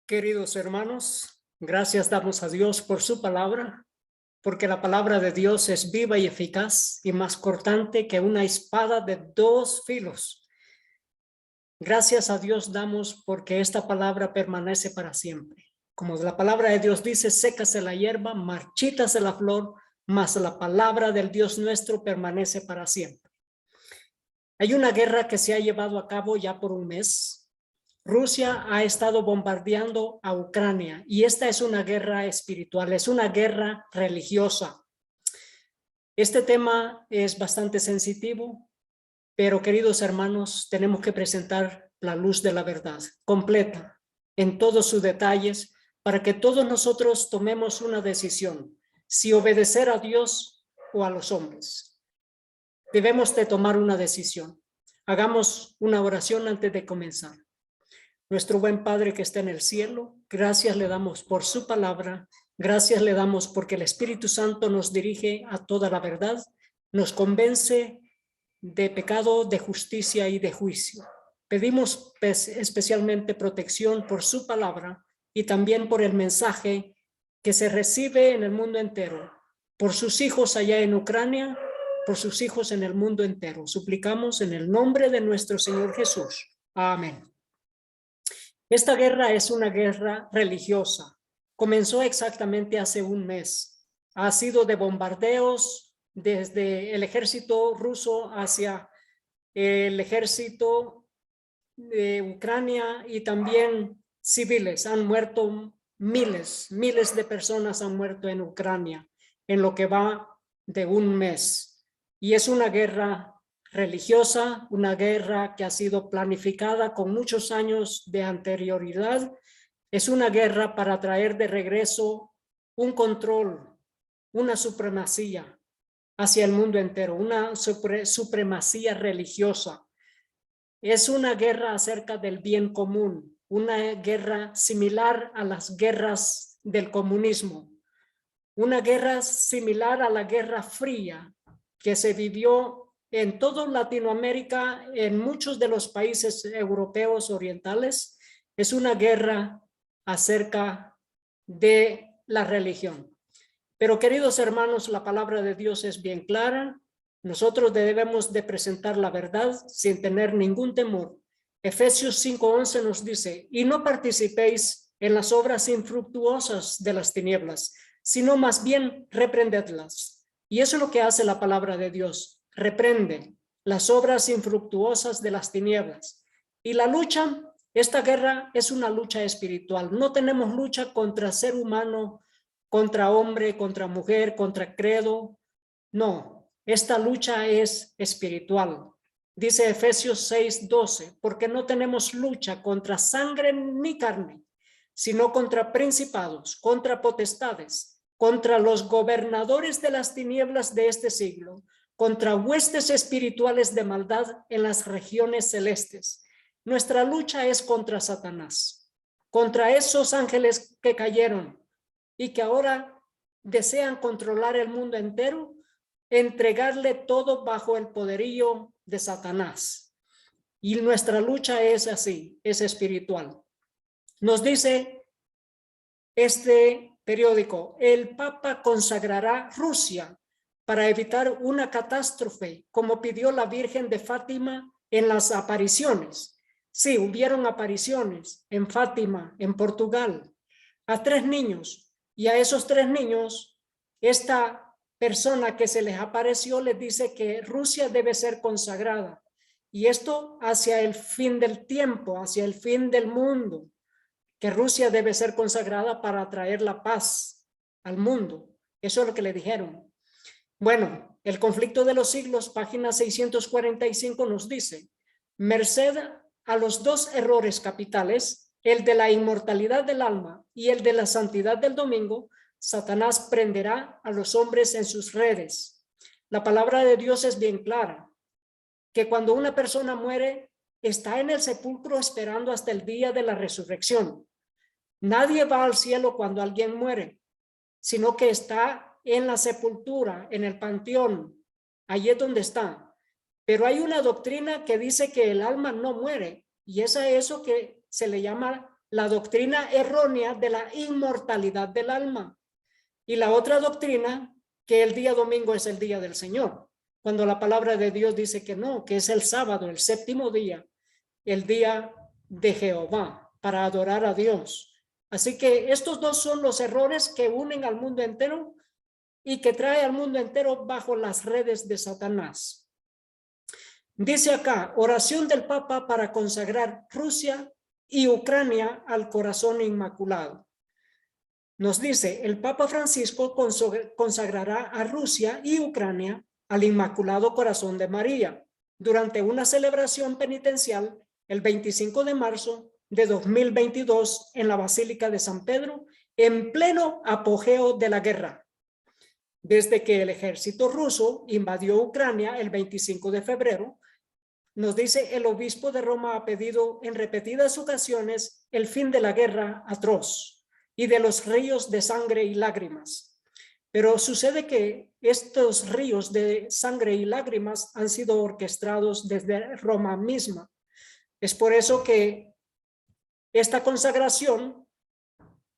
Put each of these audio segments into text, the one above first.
Queridos hermanos, gracias damos a Dios por su palabra, porque la palabra de Dios es viva y eficaz y más cortante que una espada de dos filos. Gracias a Dios damos porque esta palabra permanece para siempre. Como la palabra de Dios dice, sécase la hierba, marchítase la flor, mas la palabra del Dios nuestro permanece para siempre. Hay una guerra que se ha llevado a cabo ya por un mes. Rusia ha estado bombardeando a Ucrania y esta es una guerra espiritual, es una guerra religiosa. Este tema es bastante sensitivo, pero queridos hermanos, tenemos que presentar la luz de la verdad completa en todos sus detalles para que todos nosotros tomemos una decisión, si obedecer a Dios o a los hombres. Debemos de tomar una decisión. Hagamos una oración antes de comenzar. Nuestro buen Padre que está en el cielo, gracias le damos por su palabra, gracias le damos porque el Espíritu Santo nos dirige a toda la verdad, nos convence de pecado, de justicia y de juicio. Pedimos especialmente protección por su palabra y también por el mensaje que se recibe en el mundo entero, por sus hijos allá en Ucrania, por sus hijos en el mundo entero. Suplicamos en el nombre de nuestro Señor Jesús. Amén. Esta guerra es una guerra religiosa. Comenzó exactamente hace un mes. Ha sido de bombardeos desde el ejército ruso hacia el ejército de Ucrania y también civiles. Han muerto miles de personas han muerto en Ucrania en lo que va de un mes. Y es una guerra religiosa, una guerra que ha sido planificada con muchos años de anterioridad. Es una guerra para traer de regreso un control, una supremacía hacia el mundo entero, una supremacía religiosa. Es una guerra acerca del bien común, una guerra similar a las guerras del comunismo, una guerra similar a la Guerra Fría que se vivió en toda Latinoamérica, en muchos de los países europeos orientales. Es una guerra acerca de la religión. Pero queridos hermanos, la palabra de Dios es bien clara. Nosotros debemos de presentar la verdad sin tener ningún temor. Efesios 5:11 nos dice, y no participéis en las obras infructuosas de las tinieblas, sino más bien reprendedlas. Y eso es lo que hace la palabra de Dios. Reprende las obras infructuosas de las tinieblas. Y la lucha, esta guerra es una lucha espiritual. No tenemos lucha contra ser humano, contra hombre, contra mujer, contra credo. No, esta lucha es espiritual. Dice Efesios 6:12, porque no tenemos lucha contra sangre ni carne, sino contra principados, contra potestades, contra los gobernadores de las tinieblas de este siglo, contra huestes espirituales de maldad en las regiones celestes. Nuestra lucha es contra Satanás, contra esos ángeles que cayeron y que ahora desean controlar el mundo entero, entregarle todo bajo el poderío de Satanás. Y nuestra lucha es así, es espiritual. Nos dice este periódico, el Papa consagrará Rusia para evitar una catástrofe, como pidió la Virgen de Fátima en las apariciones. Sí, hubieron apariciones en Fátima, en Portugal, a 3 niños, y a esos 3 niños, esta persona que se les apareció les dice que Rusia debe ser consagrada, y esto hacia el fin del tiempo, hacia el fin del mundo, que Rusia debe ser consagrada para traer la paz al mundo. Eso es lo que le dijeron. Bueno, el conflicto de los siglos, página 645 nos dice, merced a los 2 errores capitales, el de la inmortalidad del alma y el de la santidad del domingo, Satanás prenderá a los hombres en sus redes. La palabra de Dios es bien clara, que cuando una persona muere, está en el sepulcro esperando hasta el día de la resurrección. Nadie va al cielo cuando alguien muere, sino que está en la sepultura, en el panteón, allí es donde está. Pero hay una doctrina que dice que el alma no muere, y es a eso que se le llama la doctrina errónea de la inmortalidad del alma y la otra doctrina que el día domingo es el día del Señor, cuando la palabra de Dios dice que no, que es el sábado, el séptimo día, el día de Jehová para adorar a Dios. Así que estos dos son los errores que unen al mundo entero y que trae al mundo entero bajo las redes de Satanás. Dice acá, oración del Papa para consagrar Rusia y Ucrania al corazón inmaculado. Nos dice, el Papa Francisco consagrará a Rusia y Ucrania al Inmaculado Corazón de María durante una celebración penitencial el 25 de marzo de 2022 en la Basílica de San Pedro, en pleno apogeo de la guerra. Desde que el ejército ruso invadió Ucrania el 25 de febrero, nos dice el obispo de Roma ha pedido en repetidas ocasiones el fin de la guerra atroz y de los ríos de sangre y lágrimas. Pero sucede que estos ríos de sangre y lágrimas han sido orquestados desde Roma misma. Es por eso que esta consagración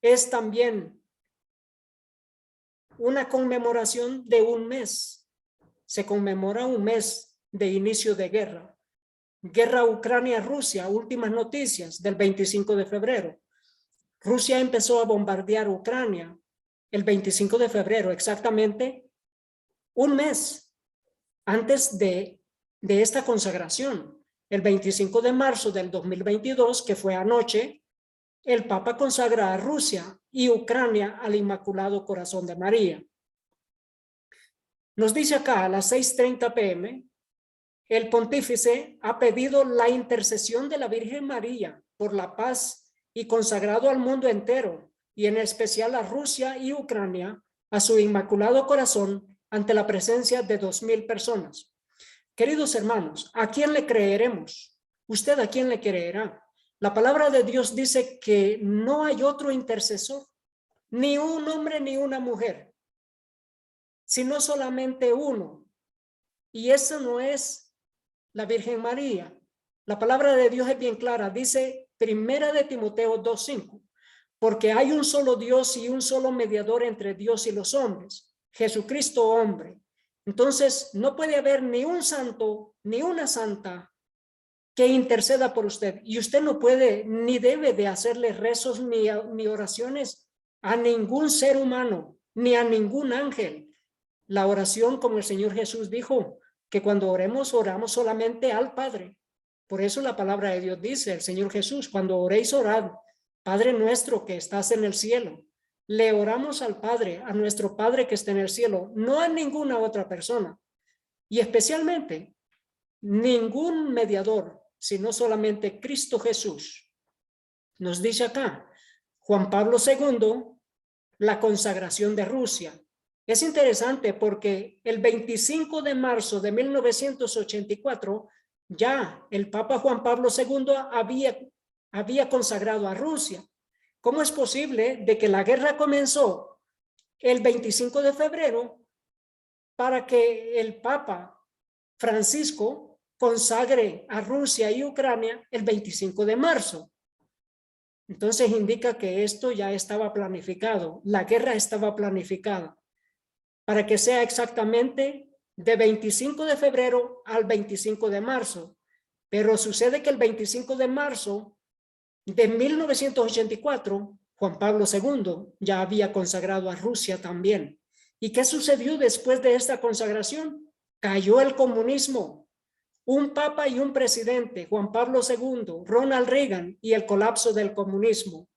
es también una conmemoración de un mes. Se conmemora un mes de inicio de guerra. Guerra Ucrania-Rusia, últimas noticias del 25 de febrero. Rusia empezó a bombardear Ucrania el 25 de febrero, exactamente un mes antes de esta consagración. El 25 de marzo del 2022, que fue anoche, el Papa consagra a Rusia y Ucrania al Inmaculado Corazón de María. Nos dice acá a las 6:30 p.m., el pontífice ha pedido la intercesión de la Virgen María por la paz y consagrado al mundo entero, y en especial a Rusia y Ucrania, a su Inmaculado Corazón ante la presencia de 2,000 personas. Queridos hermanos, ¿a quién le creeremos? ¿Usted a quién le creerá? La palabra de Dios dice que no hay otro intercesor, ni un hombre ni una mujer, sino solamente uno. Y eso no es la Virgen María. La palabra de Dios es bien clara. Dice Primera de Timoteo 2:5, porque hay un solo Dios y un solo mediador entre Dios y los hombres, Jesucristo hombre. Entonces no puede haber ni un santo ni una santa que interceda por usted, y usted no puede ni debe de hacerle rezos ni oraciones a ningún ser humano ni a ningún ángel. La oración, como el Señor Jesús dijo, que cuando oremos solamente al Padre. Por eso la palabra de Dios dice, el Señor Jesús, cuando oréis, orad, Padre nuestro que estás en el cielo. Le oramos al Padre, a nuestro Padre que está en el cielo, no a ninguna otra persona. Y especialmente, ningún mediador, sino solamente Cristo Jesús. Nos dice acá, Juan Pablo II, la consagración de Rusia. Es interesante porque el 25 de marzo de 1984 ya el Papa Juan Pablo II había consagrado a Rusia. ¿Cómo es posible de que la guerra comenzó el 25 de febrero para que el Papa Francisco consagre a Rusia y Ucrania el 25 de marzo? Entonces indica que esto ya estaba planificado, la guerra estaba planificada, para que sea exactamente de 25 de febrero al 25 de marzo. Pero sucede que el 25 de marzo de 1984, Juan Pablo II ya había consagrado a Rusia también. ¿Y qué sucedió después de esta consagración? Cayó el comunismo. Un papa y un presidente, Juan Pablo II, Ronald Reagan, y el colapso del comunismo.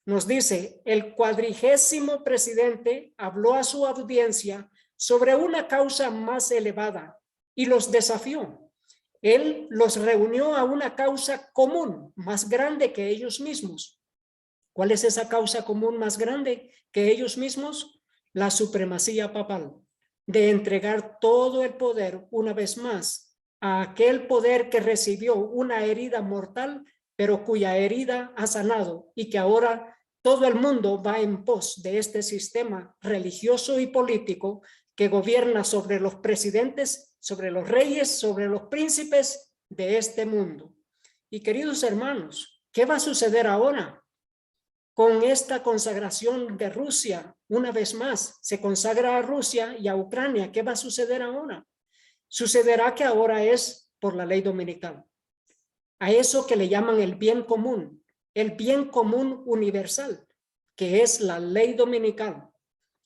Nos dice, el 40º presidente habló a su audiencia sobre una causa más elevada y los desafió. Él los reunió a una causa común, más grande que ellos mismos. ¿Cuál es esa causa común más grande que ellos mismos? La supremacía papal, de entregar todo el poder una vez más a aquel poder que recibió una herida mortal, pero cuya herida ha sanado y que ahora todo el mundo va en pos de este sistema religioso y político que gobierna sobre los presidentes, sobre los reyes, sobre los príncipes de este mundo. Y queridos hermanos, ¿qué va a suceder ahora? con esta consagración de Rusia, una vez más, se consagra a Rusia y a Ucrania. ¿Qué va a suceder ahora? Sucederá que ahora es por la ley dominical. A eso que le llaman el bien común universal, que es la ley dominical.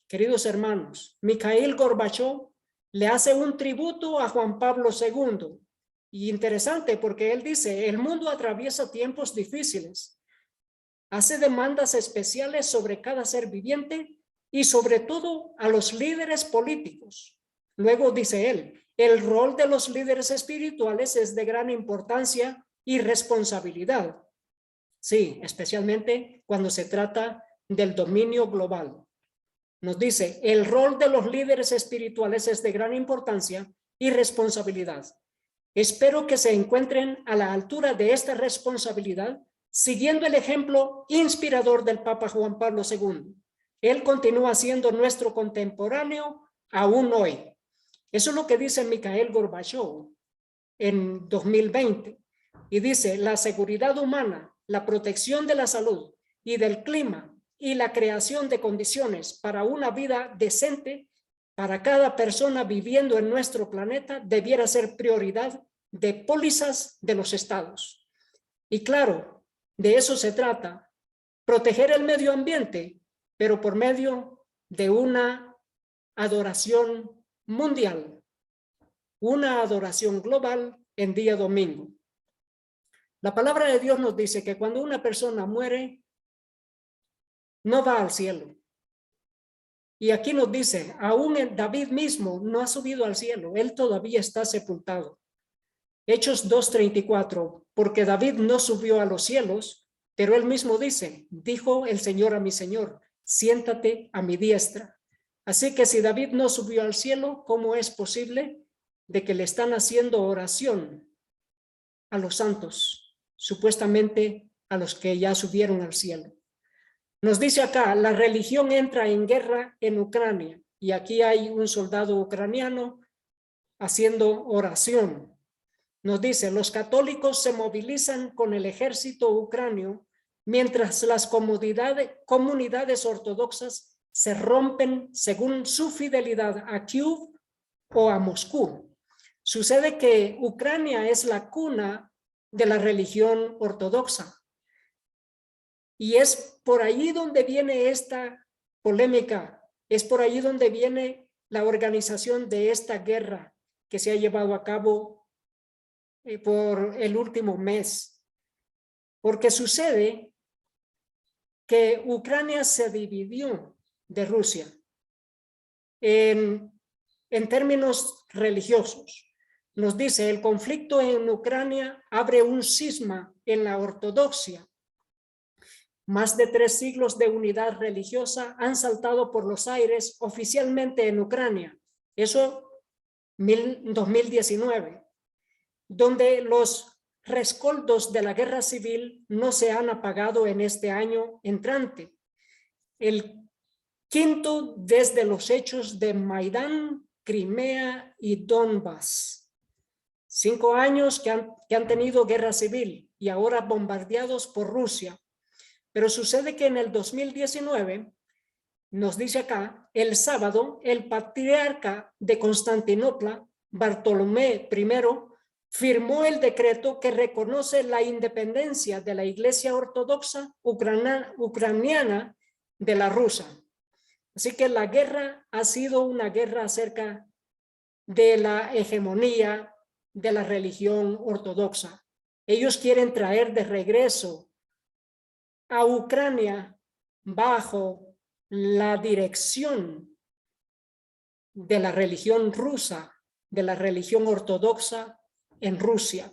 Queridos hermanos, Mikhail Gorbachev le hace un tributo a Juan Pablo II. Y interesante porque él dice, el mundo atraviesa tiempos difíciles. Hace demandas especiales sobre cada ser viviente y sobre todo a los líderes políticos. Luego dice él, el rol de los líderes espirituales es de gran importancia y responsabilidad. Sí, especialmente cuando se trata del dominio global. Nos dice, el rol de los líderes espirituales es de gran importancia y responsabilidad. Espero que se encuentren a la altura de esta responsabilidad, siguiendo el ejemplo inspirador del Papa Juan Pablo II. Él continúa siendo nuestro contemporáneo aún hoy. Eso es lo que dice Mikhail Gorbachev en 2020. Y dice, la seguridad humana, la protección de la salud y del clima y la creación de condiciones para una vida decente para cada persona viviendo en nuestro planeta debiera ser prioridad de pólizas de los estados. Y claro, de eso se trata, proteger el medio ambiente, pero por medio de una adoración mundial, una adoración global en día domingo. La palabra de Dios nos dice que cuando una persona muere, no va al cielo. Y aquí nos dice, aún David mismo no ha subido al cielo, él todavía está sepultado. Hechos 2:34, porque David no subió a los cielos, pero él mismo dice, dijo el Señor a mi Señor, siéntate a mi diestra. Así que si David no subió al cielo, ¿cómo es posible de que le están haciendo oración a los santos, supuestamente a los que ya subieron al cielo? Nos dice acá, la religión entra en guerra en Ucrania, y aquí hay un soldado ucraniano haciendo oración. Nos dice, los católicos se movilizan con el ejército ucranio, mientras las comunidades ortodoxas se rompen según su fidelidad a Kiev o a Moscú. Sucede que Ucrania es la cuna de la religión ortodoxa. Y es por ahí donde viene esta polémica, es por ahí donde viene la organización de esta guerra que se ha llevado a cabo por el último mes. Porque sucede que Ucrania se dividió de Rusia en términos religiosos. Nos dice, el conflicto en Ucrania abre un cisma en la ortodoxia. Más de 3 siglos de unidad religiosa han saltado por los aires oficialmente en Ucrania. Eso 2019, donde los rescoldos de la guerra civil no se han apagado en este año entrante. El quinto desde los hechos de Maidán, Crimea y Donbass. 5 años que han tenido guerra civil y ahora bombardeados por Rusia. Pero sucede que en el 2019, nos dice acá, el sábado, el patriarca de Constantinopla, Bartolomé I, firmó el decreto que reconoce la independencia de la Iglesia Ortodoxa ucraniana de la rusa. Así que la guerra ha sido una guerra acerca de la hegemonía de la religión ortodoxa. Ellos quieren traer de regreso a Ucrania bajo la dirección de la religión rusa, de la religión ortodoxa en Rusia.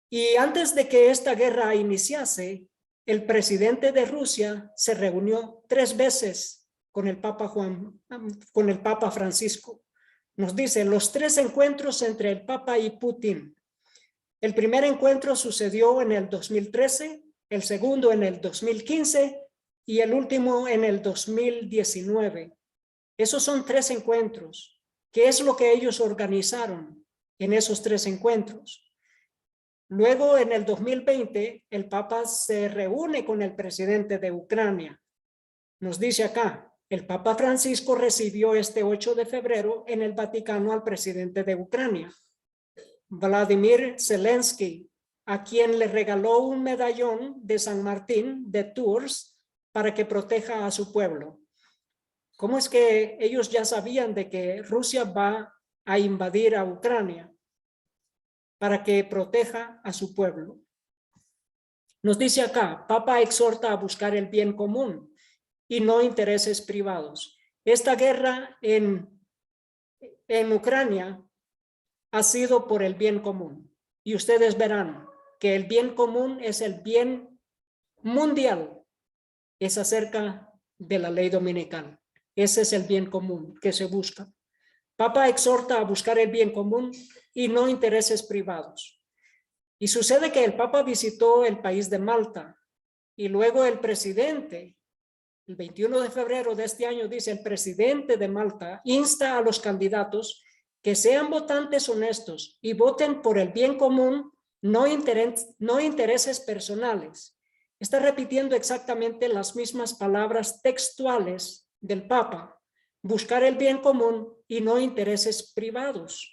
Y antes de que esta guerra iniciase, el presidente de Rusia se reunió 3 veces con el Papa Francisco. Nos dice, los 3 encuentros entre el Papa y Putin. El primer encuentro sucedió en el 2013, el segundo en el 2015 y el último en el 2019. Esos son 3 encuentros. ¿Qué es lo que ellos organizaron en esos 3 encuentros? Luego, en el 2020, el Papa se reúne con el presidente de Ucrania. Nos dice acá, el Papa Francisco recibió este 8 de febrero en el Vaticano al presidente de Ucrania, Vladimir Zelensky, a quien le regaló un medallón de San Martín de Tours para que proteja a su pueblo. ¿Cómo es que ellos ya sabían de que Rusia va a invadir a Ucrania? Para que proteja a su pueblo. Nos dice acá, Papa exhorta a buscar el bien común y no intereses privados. Esta guerra en Ucrania ha sido por el bien común. Y ustedes verán que el bien común es el bien mundial. Es acerca de la ley dominical. Ese es el bien común que se busca. Papa exhorta a buscar el bien común y no intereses privados. Y sucede que el Papa visitó el país de Malta y luego el presidente, el 21 de febrero de este año, dice el presidente de Malta insta a los candidatos que sean votantes honestos y voten por el bien común, no intereses personales. Está repitiendo exactamente las mismas palabras textuales del Papa. Buscar el bien común y no intereses privados.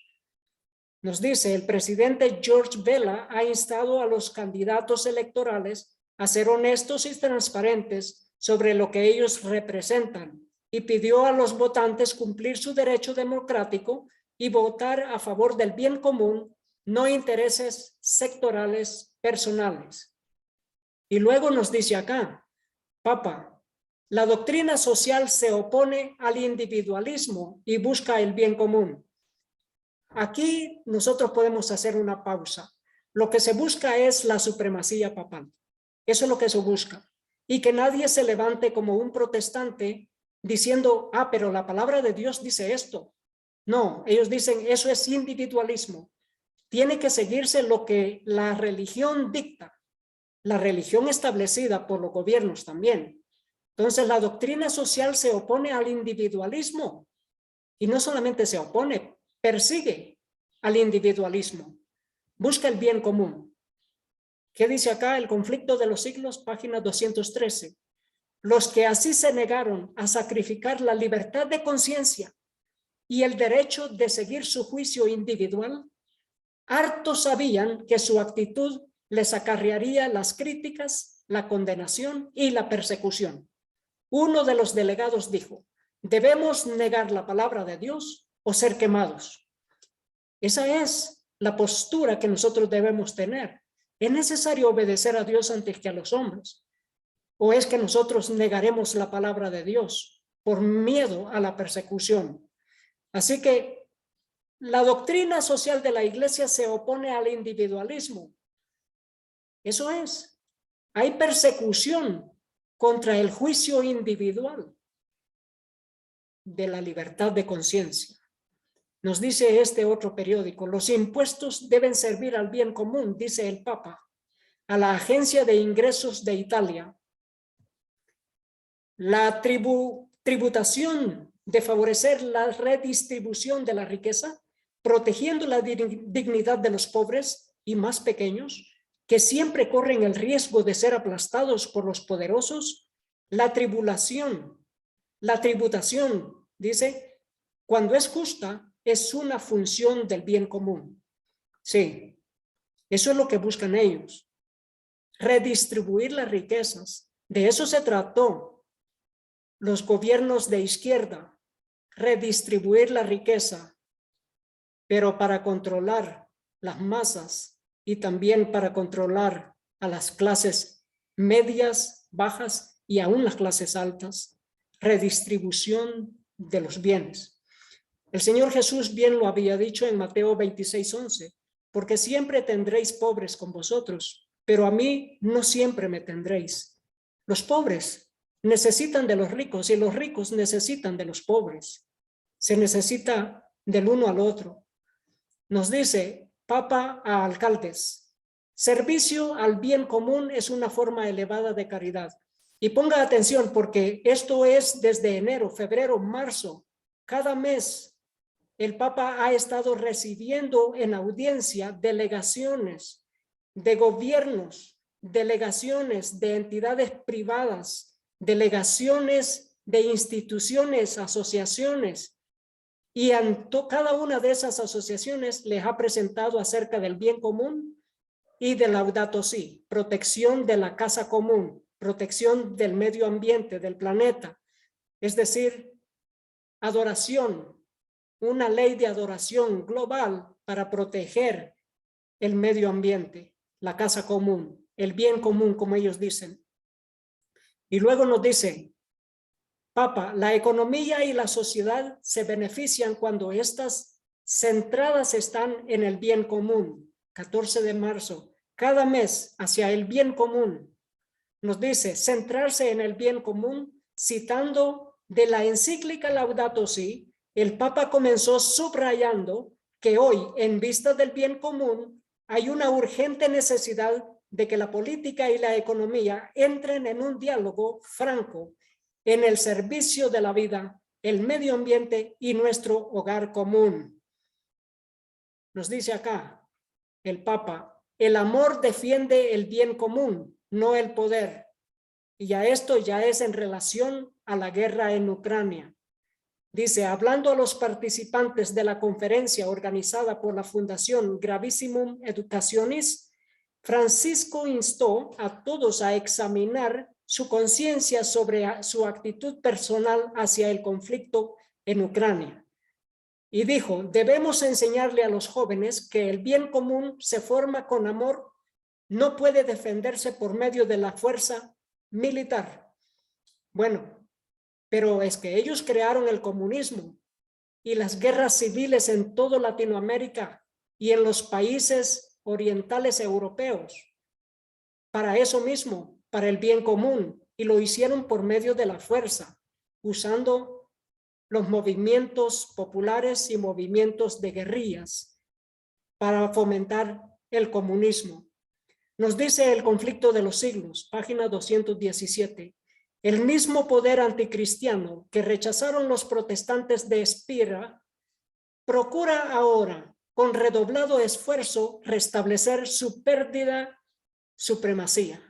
Nos dice, el presidente George Vela ha instado a los candidatos electorales a ser honestos y transparentes sobre lo que ellos representan y pidió a los votantes cumplir su derecho democrático y votar a favor del bien común, no intereses sectorales personales. Y luego nos dice acá, Papa, la doctrina social se opone al individualismo y busca el bien común. Aquí nosotros podemos hacer una pausa. Lo que se busca es la supremacía papal. Eso es lo que se busca. Y que nadie se levante como un protestante diciendo, pero la palabra de Dios dice esto. No, ellos dicen, eso es individualismo. Tiene que seguirse lo que la religión dicta. La religión establecida por los gobiernos también. Entonces, la doctrina social se opone al individualismo y no solamente se opone, persigue al individualismo, busca el bien común. ¿Qué dice acá? El conflicto de los siglos, página 213. Los que así se negaron a sacrificar la libertad de conciencia y el derecho de seguir su juicio individual, harto sabían que su actitud les acarrearía las críticas, la condenación y la persecución. Uno de los delegados dijo, ¿debemos negar la palabra de Dios o ser quemados? Esa es la postura que nosotros debemos tener. ¿Es necesario obedecer a Dios antes que a los hombres? ¿O es que nosotros negaremos la palabra de Dios por miedo a la persecución? Así que la doctrina social de la iglesia se opone al individualismo. Eso es. Hay persecución contra el juicio individual de la libertad de conciencia. Nos dice este otro periódico, los impuestos deben servir al bien común, dice el Papa, a la Agencia de Ingresos de Italia. La tributación de favorecer la redistribución de la riqueza, protegiendo la dignidad de los pobres y más pequeños, que siempre corren el riesgo de ser aplastados por los poderosos. La tributación, dice, cuando es justa, es una función del bien común. Sí, eso es lo que buscan ellos. Redistribuir las riquezas. De eso se trató los gobiernos de izquierda. Redistribuir la riqueza, pero para controlar las masas y también para controlar a las clases medias, bajas y aún las clases altas. Redistribución de los bienes. El Señor Jesús bien lo había dicho en Mateo 26:11, porque siempre tendréis pobres con vosotros, pero a mí no siempre me tendréis. Los pobres necesitan de los ricos y los ricos necesitan de los pobres. Se necesita del uno al otro. Nos dice Papa a alcaldes, servicio al bien común es una forma elevada de caridad. Y ponga atención porque esto es desde enero, febrero, marzo, cada mes. El Papa ha estado recibiendo en audiencia delegaciones de gobiernos, delegaciones de entidades privadas, delegaciones de instituciones, asociaciones, y cada una de esas asociaciones les ha presentado acerca del bien común y de Laudato Si, protección de la casa común, protección del medio ambiente, del planeta, es decir, adoración, una ley de adoración global para proteger el medio ambiente, la casa común, el bien común, como ellos dicen. Y luego nos dice, Papa, la economía y la sociedad se benefician cuando estas centradas están en el bien común. 14 de marzo, cada mes hacia el bien común. Nos dice centrarse en el bien común, citando de la encíclica Laudato Si, el Papa comenzó subrayando que hoy, en vista del bien común, hay una urgente necesidad de que la política y la economía entren en un diálogo franco en el servicio de la vida, el medio ambiente y nuestro hogar común. Nos dice acá el Papa, el amor defiende el bien común, no el poder. Y a esto ya es en relación a la guerra en Ucrania. Dice, hablando a los participantes de la conferencia organizada por la Fundación Gravissimum Educationis, Francisco instó a todos a examinar su conciencia sobre su actitud personal hacia el conflicto en Ucrania. Y dijo, debemos enseñarle a los jóvenes que el bien común se forma con amor, no puede defenderse por medio de la fuerza militar. Bueno, pero es que ellos crearon el comunismo y las guerras civiles en toda Latinoamérica y en los países orientales europeos. Para eso mismo, para el bien común, y lo hicieron por medio de la fuerza, usando los movimientos populares y movimientos de guerrillas para fomentar el comunismo. Nos dice el conflicto de los siglos, página 217. El mismo poder anticristiano que rechazaron los protestantes de Espira procura ahora, con redoblado esfuerzo, restablecer su perdida supremacía.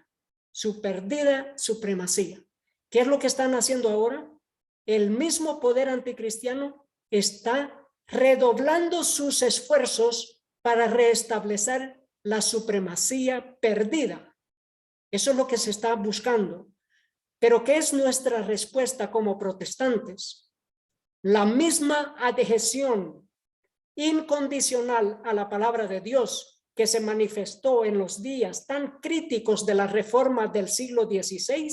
Su perdida supremacía. ¿Qué es lo que están haciendo ahora? El mismo poder anticristiano está redoblando sus esfuerzos para restablecer la supremacía perdida. Eso es lo que se está buscando. Pero ¿qué es nuestra respuesta como protestantes? La misma adhesión incondicional a la palabra de Dios que se manifestó en los días tan críticos de la reforma del siglo XVI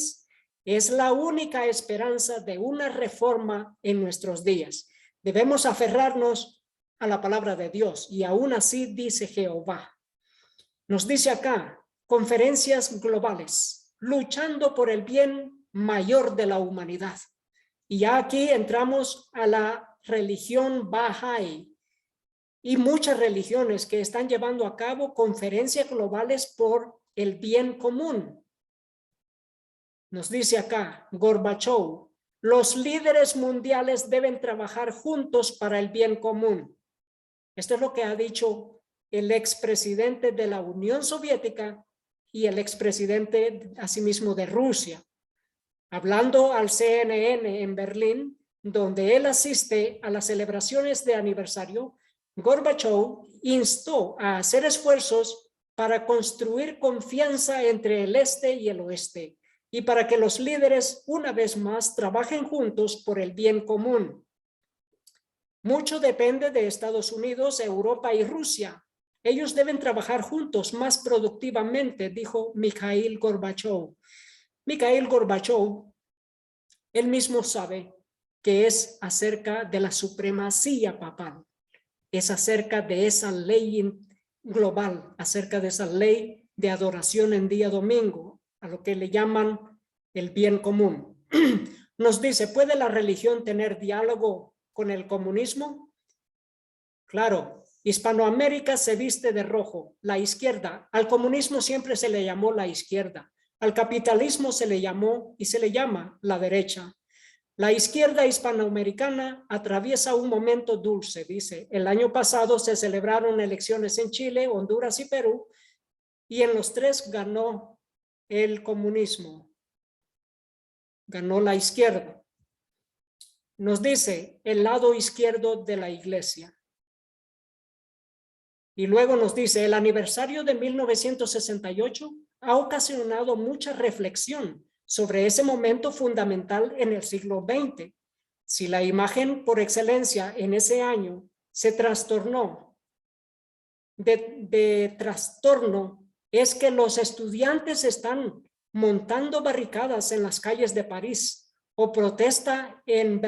es la única esperanza de una reforma en nuestros días. Debemos aferrarnos a la palabra de Dios y aún así dice Jehová. Nos dice acá, conferencias globales, luchando por el bien mayor de la humanidad. Y ya aquí entramos a la religión Bahá'í y muchas religiones que están llevando a cabo conferencias globales por el bien común. Nos dice acá Gorbachov, los líderes mundiales deben trabajar juntos para el bien común. Esto es lo que ha dicho el expresidente de la Unión Soviética y el expresidente asimismo de Rusia, hablando al CNN en Berlín, donde él asiste a las celebraciones de aniversario. Gorbachov instó a hacer esfuerzos para construir confianza entre el este y el oeste y para que los líderes una vez más trabajen juntos por el bien común. Mucho depende de Estados Unidos, Europa y Rusia. Ellos deben trabajar juntos más productivamente, dijo Mikhail Gorbachov. Mikhail Gorbachov, él mismo sabe que es acerca de la supremacía papal, es acerca de esa ley global, acerca de esa ley de adoración en día domingo, a lo que le llaman el bien común. Nos dice, ¿puede la religión tener diálogo con el comunismo? Claro, Hispanoamérica se viste de rojo, la izquierda. Al comunismo siempre se le llamó la izquierda. Al capitalismo se le llamó y se le llama la derecha. La izquierda hispanoamericana atraviesa un momento dulce, dice. El año pasado se celebraron elecciones en Chile, Honduras y Perú, y en los tres ganó el comunismo, ganó la izquierda. Nos dice el lado izquierdo de la iglesia. Y luego nos dice, el aniversario de 1968 ha ocasionado mucha reflexión sobre ese momento fundamental en el siglo XX. Si la imagen por excelencia en ese año se trastornó de trastorno, es que los estudiantes están montando barricadas en las calles de París o protesta en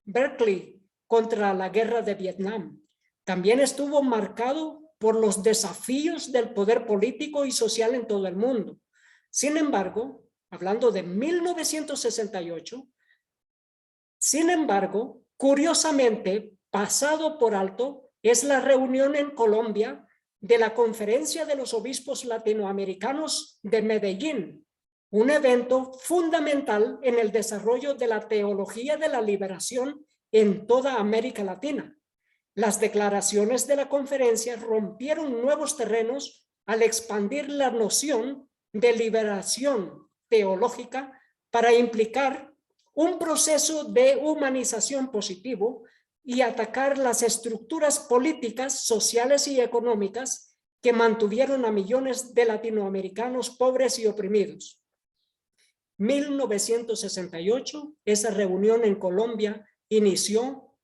Berkeley contra la guerra de Vietnam. También estuvo marcado por los desafíos del poder político y social en todo el mundo. Sin embargo, hablando de 1968, curiosamente, pasado por alto, es la reunión en Colombia de la Conferencia de los Obispos Latinoamericanos de Medellín, un evento fundamental en el desarrollo de la teología de la liberación en toda América Latina. Las declaraciones de la conferencia rompieron nuevos terrenos al expandir la noción de liberación teológica para implicar un proceso de humanización positivo y atacar las estructuras políticas, sociales y económicas que mantuvieron a millones de latinoamericanos pobres y oprimidos. 1968, esa reunión en Colombia inició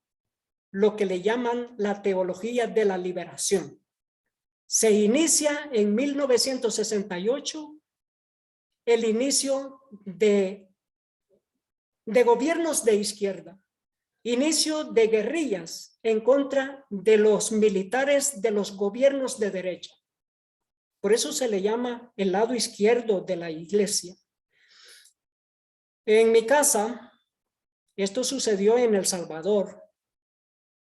lo que le llaman la teología de la liberación. Se inicia en 1968 el inicio de gobiernos de izquierda, inicio de guerrillas en contra de los militares de los gobiernos de derecha. Por eso se le llama el lado izquierdo de la iglesia. En mi casa, esto sucedió en El Salvador.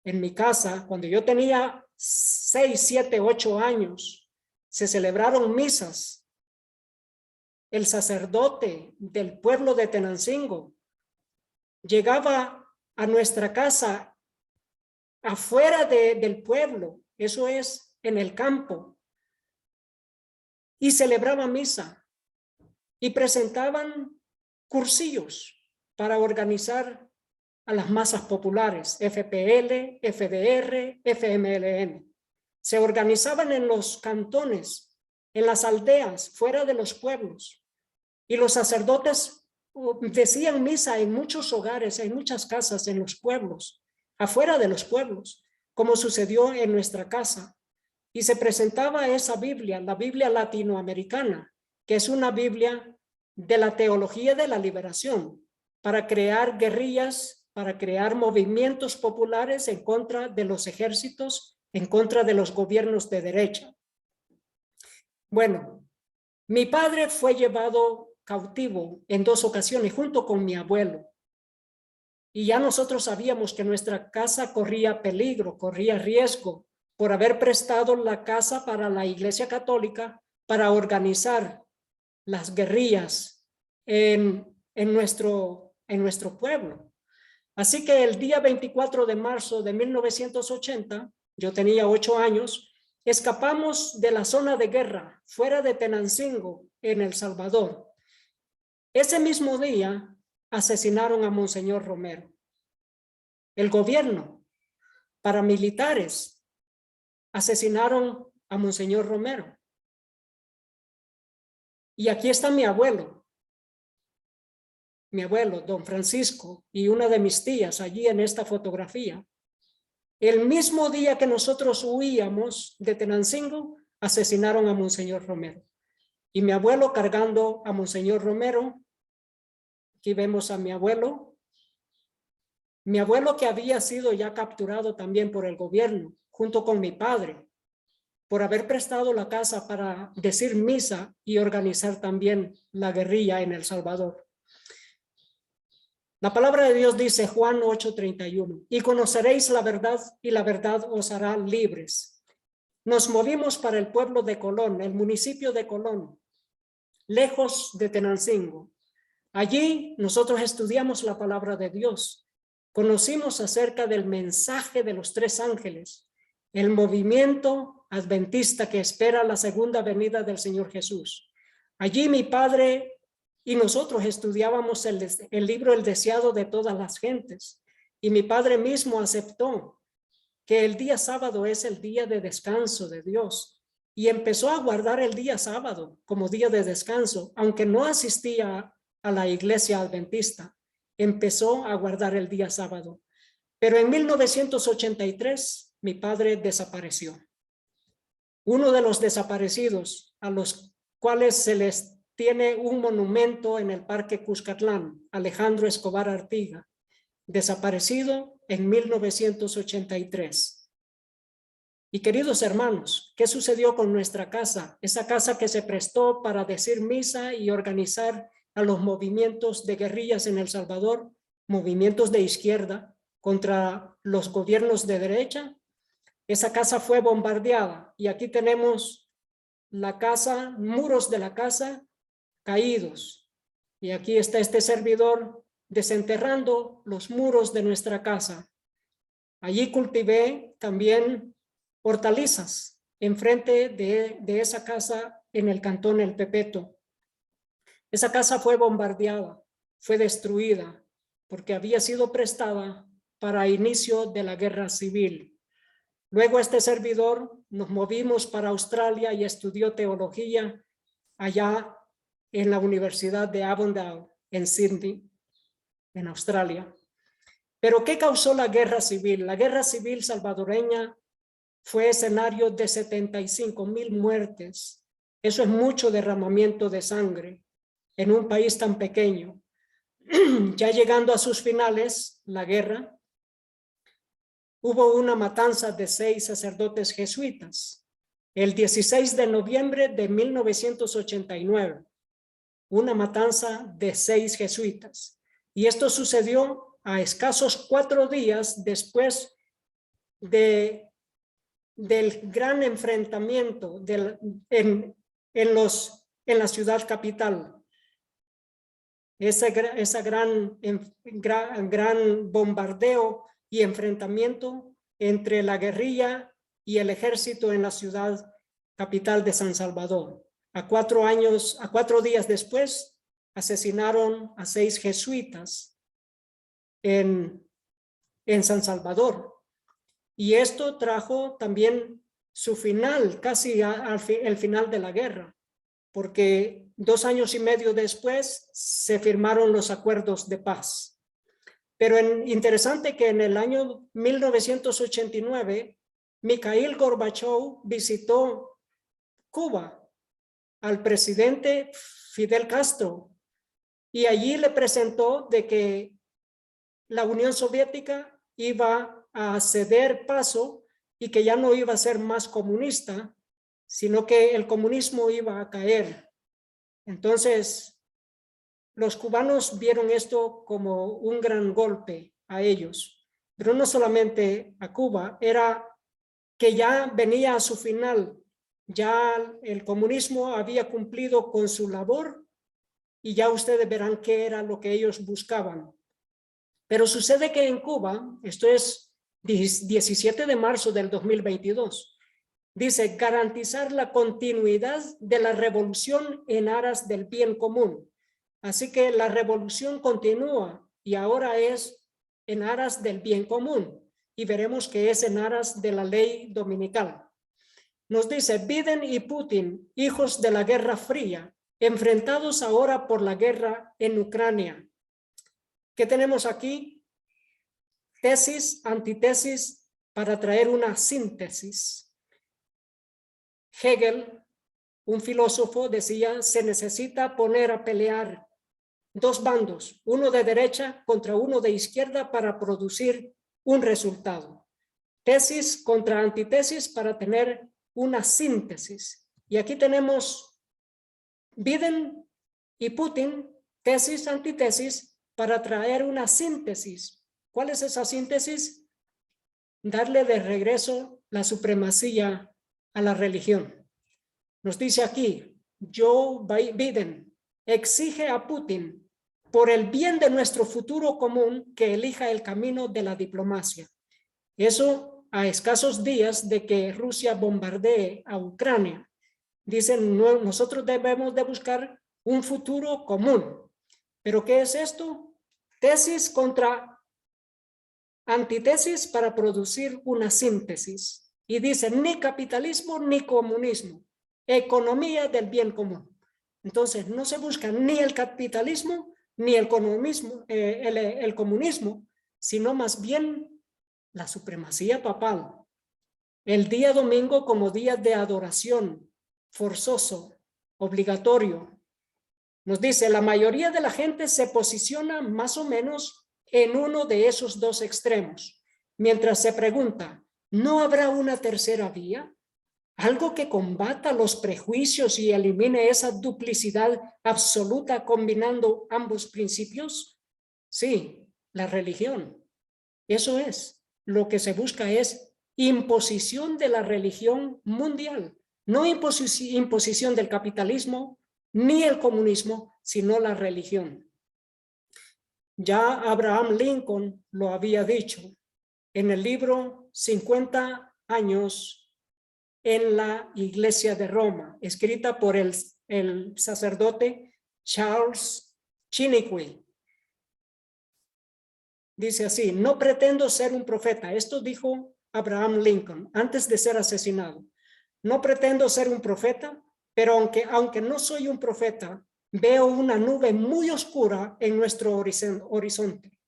En mi casa, cuando yo tenía 6, 7, 8 años, se celebraron misas. El sacerdote del pueblo de Tenancingo llegaba a nuestra casa afuera del pueblo, eso es en el campo, y celebraba misa y presentaban cursillos para organizar a las masas populares, FPL, FDR, FMLN. Se organizaban en los cantones, en las aldeas, fuera de los pueblos. Y los sacerdotes decían misa en muchos hogares, en muchas casas, en los pueblos, afuera de los pueblos, como sucedió en nuestra casa. Y se presentaba esa Biblia, la Biblia latinoamericana, que es una Biblia de la teología de la liberación, para crear guerrillas, para crear movimientos populares en contra de los ejércitos, en contra de los gobiernos de derecha. Bueno, mi padre fue llevado cautivo en 2 ocasiones junto con mi abuelo. Y ya nosotros sabíamos que nuestra casa corría peligro, corría riesgo por haber prestado la casa para la Iglesia Católica para organizar las guerrillas en nuestro pueblo. Así que el día 24 de marzo de 1980, yo tenía 8 años, escapamos de la zona de guerra fuera de Tenancingo, en El Salvador. Ese mismo día asesinaron a Monseñor Romero. El gobierno, paramilitares, asesinaron a Monseñor Romero. Y aquí está mi abuelo, don Francisco, y una de mis tías allí en esta fotografía. El mismo día que nosotros huíamos de Tenancingo, asesinaron a Monseñor Romero. Y mi abuelo cargando a Monseñor Romero. Aquí vemos a mi abuelo. Mi abuelo que había sido ya capturado también por el gobierno, junto con mi padre, por haber prestado la casa para decir misa y organizar también la guerrilla en El Salvador. La palabra de Dios dice, Juan 8:31, y conoceréis la verdad y la verdad os hará libres. Nos movimos para el pueblo de Colón, el municipio de Colón, lejos de Tenancingo. Allí nosotros estudiamos la palabra de Dios, conocimos acerca del mensaje de los 3 ángeles, el movimiento adventista que espera la segunda venida del Señor Jesús. Allí mi padre y nosotros estudiábamos el libro El deseado de todas las gentes, y mi padre mismo aceptó que el día sábado es el día de descanso de Dios, y empezó a guardar el día sábado como día de descanso, aunque no asistía a la iglesia adventista, empezó a guardar el día sábado. Pero en 1983 mi padre desapareció. Uno de los desaparecidos a los cuales se les tiene un monumento en el Parque Cuscatlán, Alejandro Escobar Artiga, desaparecido en 1983. Y queridos hermanos, ¿qué sucedió con nuestra casa? Esa casa que se prestó para decir misa y organizar a los movimientos de guerrillas en El Salvador, movimientos de izquierda contra los gobiernos de derecha. Esa casa fue bombardeada y aquí tenemos la casa, muros de la casa caídos. Y aquí está este servidor desenterrando los muros de nuestra casa. Allí cultivé también hortalizas enfrente de esa casa en el cantón El Pepeto. Esa casa fue bombardeada, fue destruida porque había sido prestada para inicio de la guerra civil. Luego este servidor nos movimos para Australia y estudió teología allá en la Universidad de Avondale en Sydney, en Australia. Pero ¿qué causó la guerra civil? La guerra civil salvadoreña fue escenario de 75,000 muertes. Eso es mucho derramamiento de sangre en un país tan pequeño. Ya llegando a sus finales, la guerra, hubo una matanza de 6 sacerdotes jesuitas. El 16 de noviembre de 1989, una matanza de 6 jesuitas. Y esto sucedió a escasos 4 días después del gran enfrentamiento en la ciudad capital. Ese gran bombardeo y enfrentamiento entre la guerrilla y el ejército en la ciudad capital de San Salvador. A 4 días después, asesinaron a 6 jesuitas en San Salvador. Y esto trajo también su final, casi el final de la guerra, porque 2 años y medio después se firmaron los acuerdos de paz. Pero interesante que en el año 1989, Mikhail Gorbachev visitó Cuba al presidente Fidel Castro y allí le presentó de que la Unión Soviética iba a ceder paso y que ya no iba a ser más comunista, sino que el comunismo iba a caer. Entonces, los cubanos vieron esto como un gran golpe a ellos, pero no solamente a Cuba, era que ya venía a su final, ya el comunismo había cumplido con su labor y ya ustedes verán qué era lo que ellos buscaban. Pero sucede que en Cuba, esto es 17 de marzo del 2022, dice garantizar la continuidad de la revolución en aras del bien común. Así que la revolución continúa y ahora es en aras del bien común y veremos que es en aras de la ley dominical. Nos dice Biden y Putin, hijos de la Guerra Fría, enfrentados ahora por la guerra en Ucrania. ¿Qué tenemos aquí? Tesis, antitesis, para traer una síntesis. Hegel, un filósofo, decía, se necesita poner a pelear 2 bandos, uno de derecha contra uno de izquierda para producir un resultado. Tesis contra antitesis para tener una síntesis. Y aquí tenemos Biden y Putin, tesis, antitesis, para traer una síntesis. ¿Cuál es esa síntesis? Darle de regreso la supremacía a la religión. Nos dice aquí, Joe Biden exige a Putin, por el bien de nuestro futuro común, que elija el camino de la diplomacia. Eso a escasos días de que Rusia bombardee a Ucrania. Dicen, no, nosotros debemos de buscar un futuro común. ¿Pero qué es esto? Tesis contra antítesis para producir una síntesis. Y dicen, ni capitalismo ni comunismo, economía del bien común. Entonces, no se busca ni el capitalismo ni el comunismo, sino más bien la supremacía papal. El día domingo como día de adoración, forzoso, obligatorio. Nos dice, la mayoría de la gente se posiciona más o menos en uno de esos dos extremos, mientras se pregunta, ¿no habrá una tercera vía? ¿Algo que combata los prejuicios y elimine esa duplicidad absoluta combinando ambos principios? Sí, la religión. Eso es. Lo que se busca es imposición de la religión mundial, no imposición del capitalismo ni el comunismo, sino la religión. Ya Abraham Lincoln lo había dicho en el libro 50 años en la Iglesia de Roma, escrita por el sacerdote Charles Chiniquy. Dice así, no pretendo ser un profeta. Esto dijo Abraham Lincoln antes de ser asesinado. No pretendo ser un profeta, pero aunque no soy un profeta, veo una nube muy oscura en nuestro horizonte.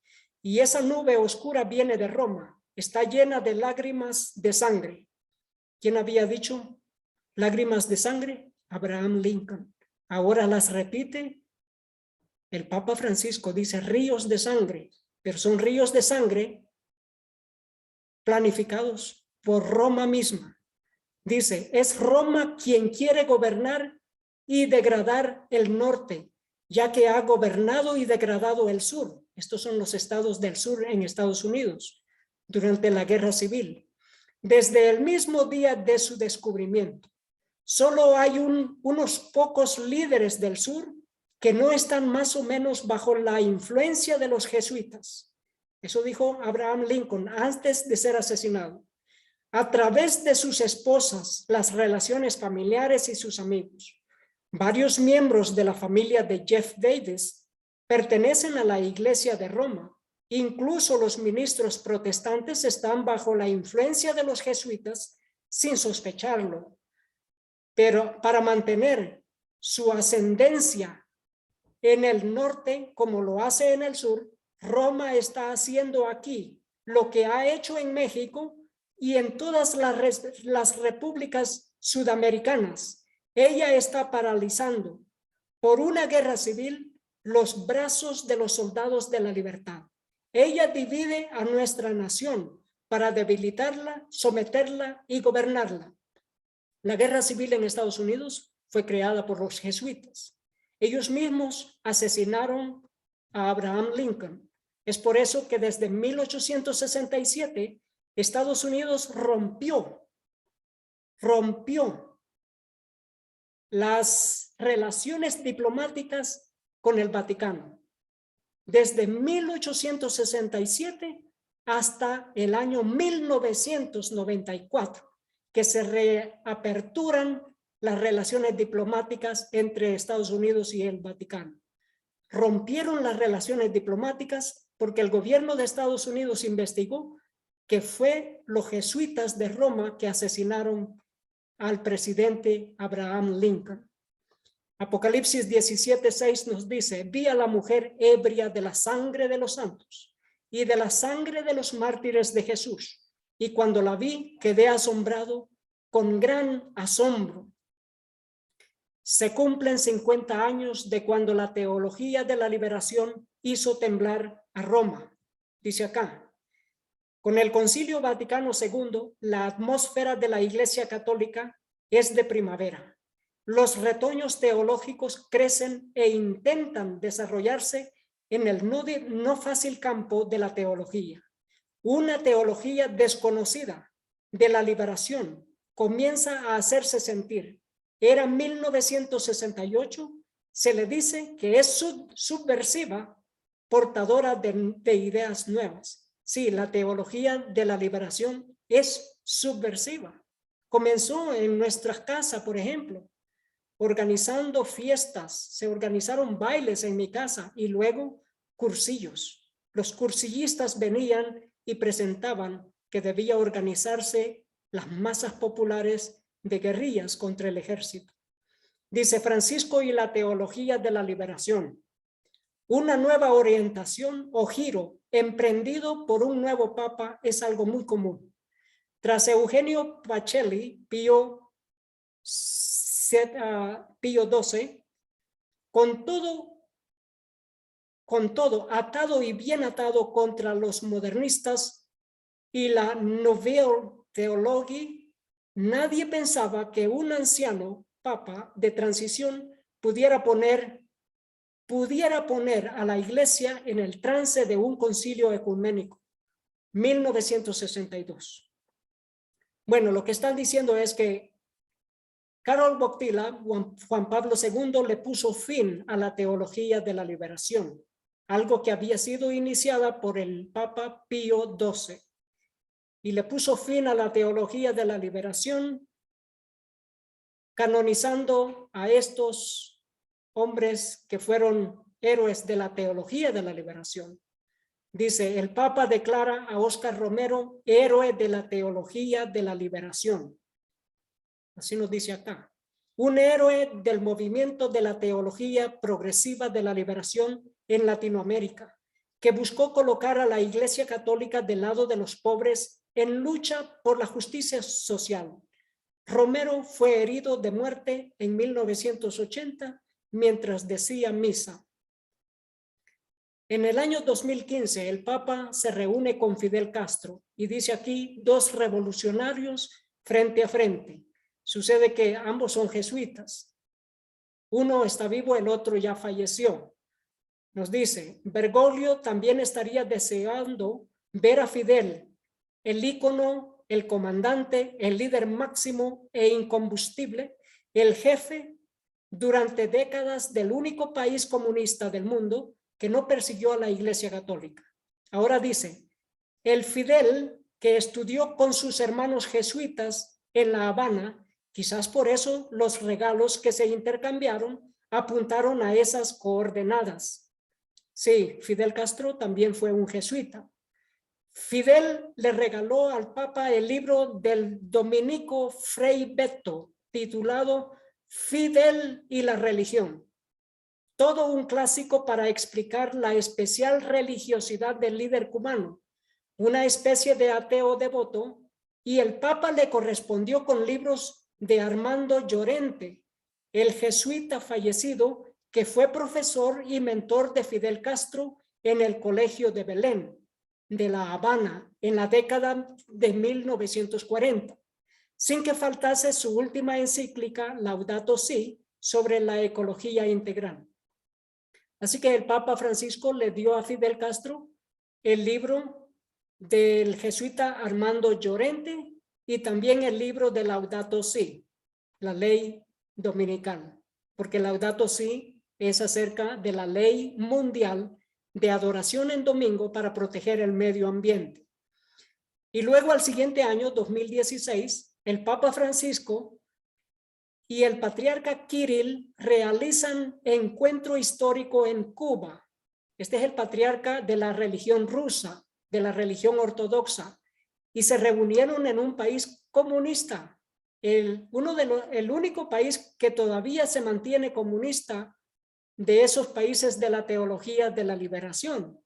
Y esa nube oscura viene de Roma. Está llena de lágrimas de sangre. ¿Quién había dicho lágrimas de sangre? Abraham Lincoln. Ahora las repite el Papa Francisco. Dice ríos de sangre, pero son ríos de sangre planificados por Roma misma. Dice, es Roma quien quiere gobernar y degradar el norte, ya que ha gobernado y degradado el sur. Estos son los estados del sur en Estados Unidos durante la Guerra Civil. Desde el mismo día de su descubrimiento, solo hay unos pocos líderes del sur que no están más o menos bajo la influencia de los jesuitas. Eso dijo Abraham Lincoln antes de ser asesinado. A través de sus esposas, las relaciones familiares y sus amigos. Varios miembros de la familia de Jeff Davis pertenecen a la Iglesia de Roma. Incluso los ministros protestantes están bajo la influencia de los jesuitas sin sospecharlo. Pero para mantener su ascendencia en el norte, como lo hace en el sur, Roma está haciendo aquí lo que ha hecho en México y en todas las repúblicas sudamericanas. Ella está paralizando por una guerra civil los brazos de los soldados de la libertad. Ella divide a nuestra nación para debilitarla, someterla y gobernarla. La guerra civil en Estados Unidos fue creada por los jesuitas. Ellos mismos asesinaron a Abraham Lincoln. Es por eso que desde 1867 Estados Unidos rompió las relaciones diplomáticas con el Vaticano. Desde 1867 hasta el año 1994, que se reaperturan las relaciones diplomáticas entre Estados Unidos y el Vaticano. Rompieron las relaciones diplomáticas porque el gobierno de Estados Unidos investigó que fue los jesuitas de Roma que asesinaron al presidente Abraham Lincoln. Apocalipsis 17:6 nos dice, vi a la mujer ebria de la sangre de los santos y de la sangre de los mártires de Jesús. Y cuando la vi, quedé asombrado con gran asombro. Se cumplen 50 años de cuando la teología de la liberación hizo temblar a Roma. Dice acá, con el Concilio Vaticano II, la atmósfera de la Iglesia Católica es de primavera. Los retoños teológicos crecen e intentan desarrollarse en el no fácil campo de la teología. Una teología desconocida de la liberación comienza a hacerse sentir. Era 1968, se le dice que es subversiva, portadora de ideas nuevas. Sí, la teología de la liberación es subversiva. Comenzó en nuestras casas, por ejemplo, organizando fiestas. Se organizaron bailes en mi casa y luego cursillos. Los cursillistas venían y presentaban que debía organizarse las masas populares de guerrillas contra el ejército. Dice Francisco y la teología de la liberación. Una nueva orientación o giro emprendido por un nuevo papa es algo muy común. Tras Eugenio Pacelli, Pío XII, con todo atado y bien atado contra los modernistas y la Nouvelle Théologie, nadie pensaba que un anciano papa de transición pudiera poner a la iglesia en el trance de un concilio ecuménico. 1962. Bueno, lo que están diciendo es que Karol Wojtyła, Juan Pablo II, le puso fin a la teología de la liberación, algo que había sido iniciada por el Papa Pío XII, y le puso fin a la teología de la liberación, canonizando a estos hombres que fueron héroes de la teología de la liberación. Dice, el Papa declara a Óscar Romero héroe de la teología de la liberación. Así nos dice acá. Un héroe del movimiento de la teología progresiva de la liberación en Latinoamérica, que buscó colocar a la Iglesia Católica del lado de los pobres en lucha por la justicia social. Romero fue herido de muerte en 1980 mientras decía misa. En el año 2015, el Papa se reúne con Fidel Castro y dice aquí dos revolucionarios frente a frente. Sucede que ambos son jesuitas. Uno está vivo, el otro ya falleció. Nos dice, Bergoglio también estaría deseando ver a Fidel, el ícono, el comandante, el líder máximo e incombustible, el jefe durante décadas del único país comunista del mundo que no persiguió a la Iglesia Católica. Ahora dice, el Fidel que estudió con sus hermanos jesuitas en La Habana, quizás por eso los regalos que se intercambiaron apuntaron a esas coordenadas. Sí, Fidel Castro también fue un jesuita. Fidel le regaló al Papa el libro del dominico Frei Betto, titulado Fidel y la religión. Todo un clásico para explicar la especial religiosidad del líder cubano, una especie de ateo devoto, y el Papa le correspondió con libros de Armando Llorente, el jesuita fallecido que fue profesor y mentor de Fidel Castro en el Colegio de Belén, de La Habana, en la década de 1940, sin que faltase su última encíclica, Laudato Si, sobre la ecología integral. Así que el Papa Francisco le dio a Fidel Castro el libro del jesuita Armando Llorente y también el libro de Laudato Si, la ley dominical, porque Laudato Si es acerca de la ley mundial de adoración en domingo para proteger el medio ambiente. Y luego al siguiente año, 2016, el Papa Francisco y el patriarca Kirill realizan encuentro histórico en Cuba. Este es el patriarca de la religión rusa, de la religión ortodoxa, y se reunieron en un país comunista, el único país que todavía se mantiene comunista de esos países de la teología de la liberación,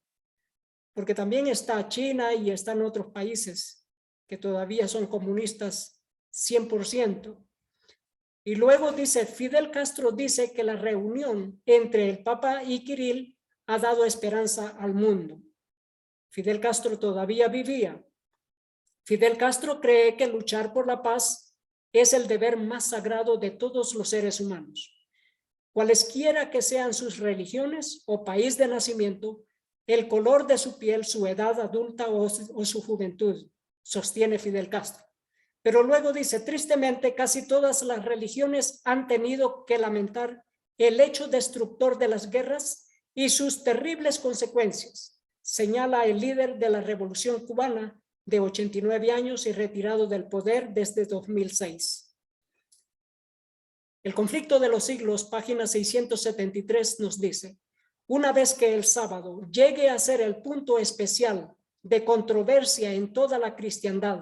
porque también está China y están otros países que todavía son comunistas 100%. Y luego dice, Fidel Castro dice que la reunión entre el Papa y Kirill ha dado esperanza al mundo. Fidel Castro todavía vivía. Fidel Castro cree que luchar por la paz es el deber más sagrado de todos los seres humanos. Cualesquiera que sean sus religiones o país de nacimiento, el color de su piel, su edad adulta o su juventud, sostiene Fidel Castro. Pero luego dice, tristemente, casi todas las religiones han tenido que lamentar el hecho destructor de las guerras y sus terribles consecuencias, señala el líder de la Revolución Cubana de 89 años y retirado del poder desde 2006. El conflicto de los siglos, página 673, nos dice: una vez que el sábado llegue a ser el punto especial de controversia en toda la cristiandad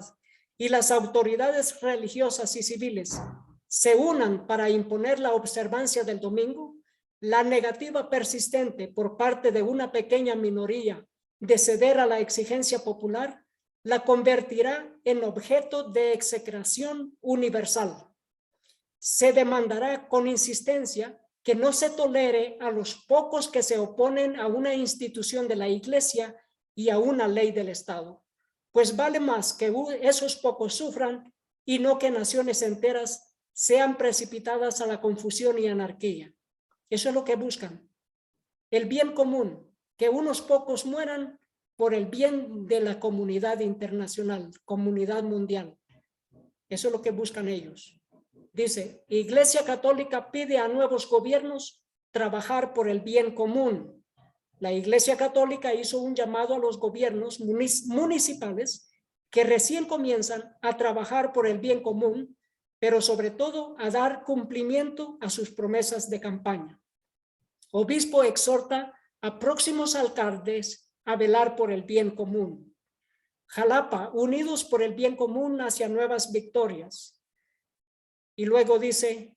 y las autoridades religiosas y civiles se unan para imponer la observancia del domingo, la negativa persistente por parte de una pequeña minoría de ceder a la exigencia popular la convertirá en objeto de execración universal. Se demandará con insistencia que no se tolere a los pocos que se oponen a una institución de la Iglesia y a una ley del Estado, pues vale más que esos pocos sufran y no que naciones enteras sean precipitadas a la confusión y anarquía. Eso es lo que buscan, el bien común, que unos pocos mueran por el bien de la comunidad internacional, comunidad mundial. Eso es lo que buscan ellos. Dice, Iglesia Católica pide a nuevos gobiernos trabajar por el bien común. La Iglesia Católica hizo un llamado a los gobiernos municipales que recién comienzan a trabajar por el bien común, pero sobre todo a dar cumplimiento a sus promesas de campaña. Obispo exhorta a próximos alcaldes a velar por el bien común. Jalapa, unidos por el bien común hacia nuevas victorias. Y luego dice,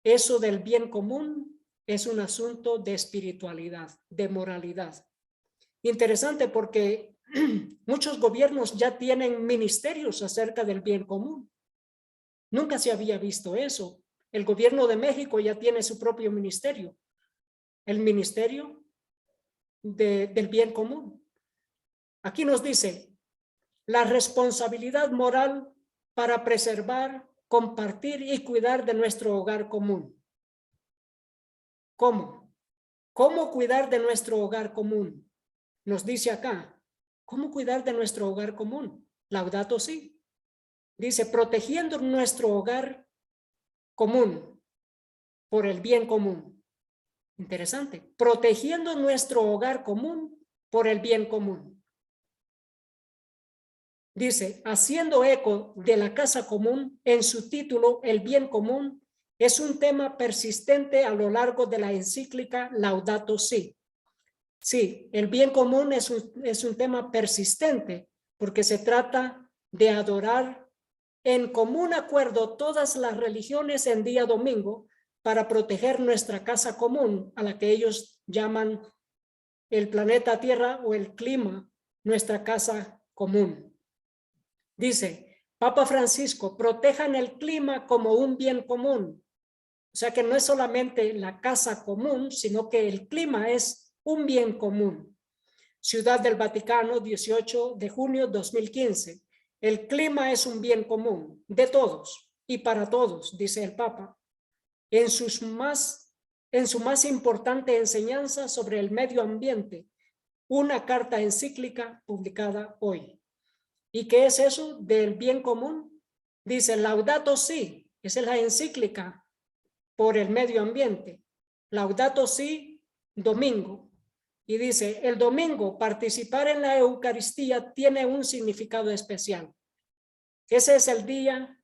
eso del bien común es un asunto de espiritualidad, de moralidad. Interesante porque muchos gobiernos ya tienen ministerios acerca del bien común. Nunca se había visto eso. El gobierno de México ya tiene su propio ministerio, el ministerio del bien común. Aquí nos dice, la responsabilidad moral para preservar, compartir y cuidar de nuestro hogar común. ¿Cómo? ¿Cómo cuidar de nuestro hogar común? Nos dice acá, ¿cómo cuidar de nuestro hogar común? Laudato si. Dice, protegiendo nuestro hogar común por el bien común. Interesante. Protegiendo nuestro hogar común por el bien común. Dice, haciendo eco de la casa común, en su título, el bien común, es un tema persistente a lo largo de la encíclica Laudato Si. Sí, el bien común es un tema persistente porque se trata de adorar en común acuerdo todas las religiones en día domingo para proteger nuestra casa común, a la que ellos llaman el planeta Tierra o el clima, nuestra casa común. Dice, Papa Francisco, protejan el clima como un bien común. O sea que no es solamente la casa común, sino que el clima es un bien común. Ciudad del Vaticano, 18 de junio 2015. El clima es un bien común de todos y para todos, dice el Papa, en su más importante enseñanza sobre el medio ambiente, una carta encíclica publicada hoy. ¿Y qué es eso del bien común? Dice Laudato Si, esa es la encíclica por el medio ambiente. Laudato Si, domingo. Y dice, el domingo participar en la Eucaristía tiene un significado especial. Ese es el día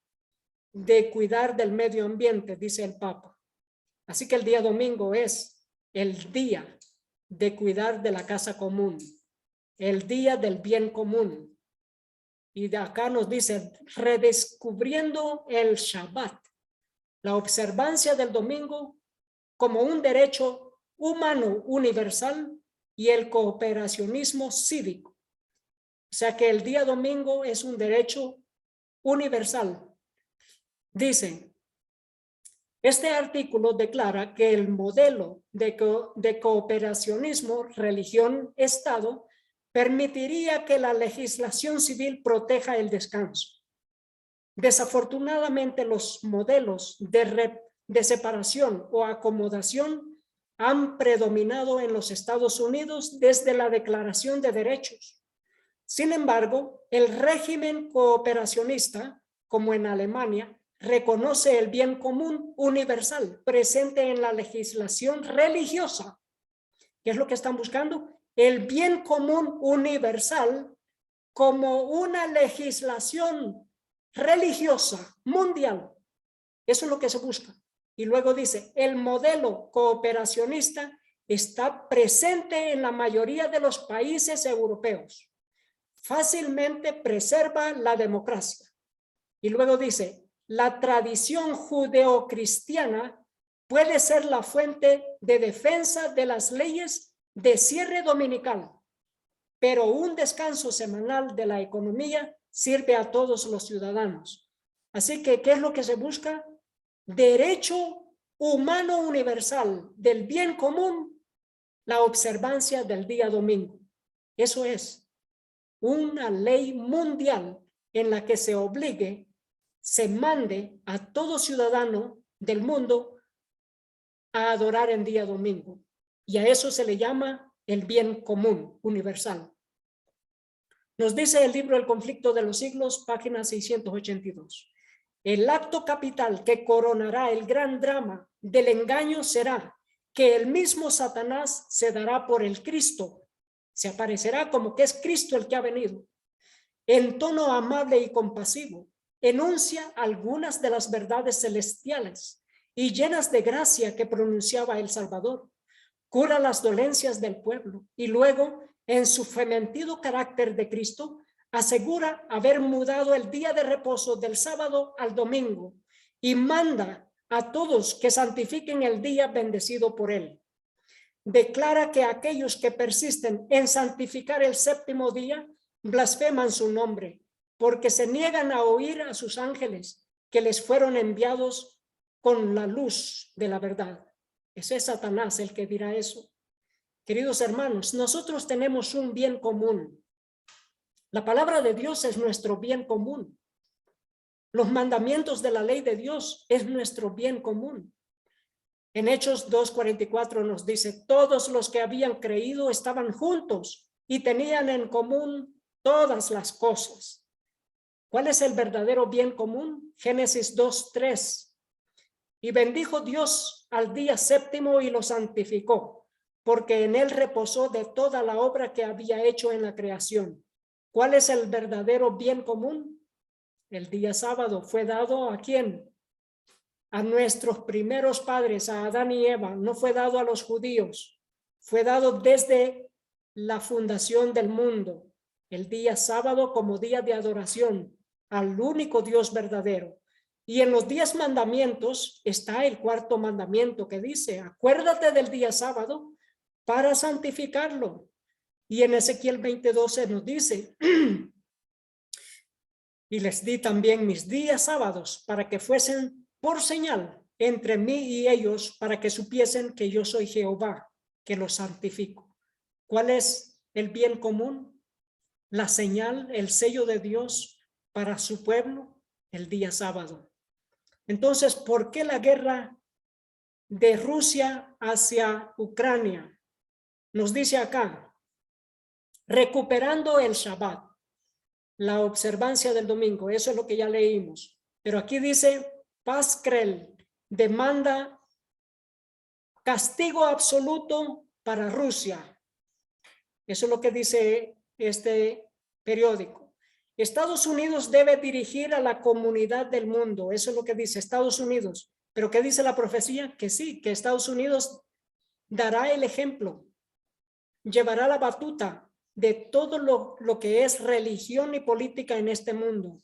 de cuidar del medio ambiente, dice el Papa. Así que el día domingo es el día de cuidar de la casa común, el día del bien común. Y de acá nos dice, redescubriendo el Shabbat, la observancia del domingo como un derecho humano universal y el cooperacionismo cívico. O sea que el día domingo es un derecho universal. Dice, este artículo declara que el modelo de cooperacionismo, religión-estado, permitiría que la legislación civil proteja el descanso. Desafortunadamente, los modelos de separación o acomodación han predominado en los Estados Unidos desde la Declaración de Derechos. Sin embargo, el régimen cooperacionista, como en Alemania, reconoce el bien común universal presente en la legislación religiosa. ¿Qué es lo que están buscando? El bien común universal como una legislación religiosa mundial. Eso es lo que se busca. Y luego dice, el modelo cooperacionista está presente en la mayoría de los países europeos. Fácilmente preserva la democracia. Y luego dice, la tradición judeocristiana puede ser la fuente de defensa de las leyes de cierre dominical, pero un descanso semanal de la economía sirve a todos los ciudadanos. Así que, ¿qué es lo que se busca? Derecho humano universal del bien común, la observancia del día domingo. Eso es una ley mundial en la que se obligue, se mande a todo ciudadano del mundo a adorar en día domingo. Y a eso se le llama el bien común universal. Nos dice el libro El conflicto de los siglos, página 682. El acto capital que coronará el gran drama del engaño será que el mismo Satanás se dará por el Cristo. Se aparecerá como que es Cristo el que ha venido. En tono amable y compasivo, enuncia algunas de las verdades celestiales y llenas de gracia que pronunciaba el Salvador. Cura las dolencias del pueblo y luego, en su fementido carácter de Cristo, asegura haber mudado el día de reposo del sábado al domingo y manda a todos que santifiquen el día bendecido por él. Declara que aquellos que persisten en santificar el séptimo día blasfeman su nombre, porque se niegan a oír a sus ángeles que les fueron enviados con la luz de la verdad. Ese es Satanás el que dirá eso. Queridos hermanos, nosotros tenemos un bien común. La palabra de Dios es nuestro bien común. Los mandamientos de la ley de Dios es nuestro bien común. En Hechos 2:44 nos dice, todos los que habían creído estaban juntos y tenían en común todas las cosas. ¿Cuál es el verdadero bien común? Génesis 2:3. Y bendijo Dios al día séptimo y lo santificó, porque en él reposó de toda la obra que había hecho en la creación. ¿Cuál es el verdadero bien común? El día sábado fue dado ¿a quién? A nuestros primeros padres, a Adán y Eva. No fue dado a los judíos, fue dado desde la fundación del mundo. El día sábado como día de adoración al único Dios verdadero. Y en los 10 mandamientos está el cuarto mandamiento que dice, acuérdate del día sábado para santificarlo. Y en Ezequiel 20:12 nos dice, y les di también mis días sábados para que fuesen por señal entre mí y ellos, para que supiesen que yo soy Jehová, que los santifico. ¿Cuál es el bien común? La señal, el sello de Dios para su pueblo, el día sábado. Entonces, ¿por qué la guerra de Rusia hacia Ucrania? Nos dice acá, recuperando el Shabbat, la observancia del domingo, eso es lo que ya leímos. Pero aquí dice, Pascrel demanda castigo absoluto para Rusia. Eso es lo que dice este periódico. Estados Unidos debe dirigir a la comunidad del mundo. Eso es lo que dice Estados Unidos. ¿Pero qué dice la profecía? Que sí, que Estados Unidos dará el ejemplo, llevará la batuta de todo lo que es religión y política en este mundo.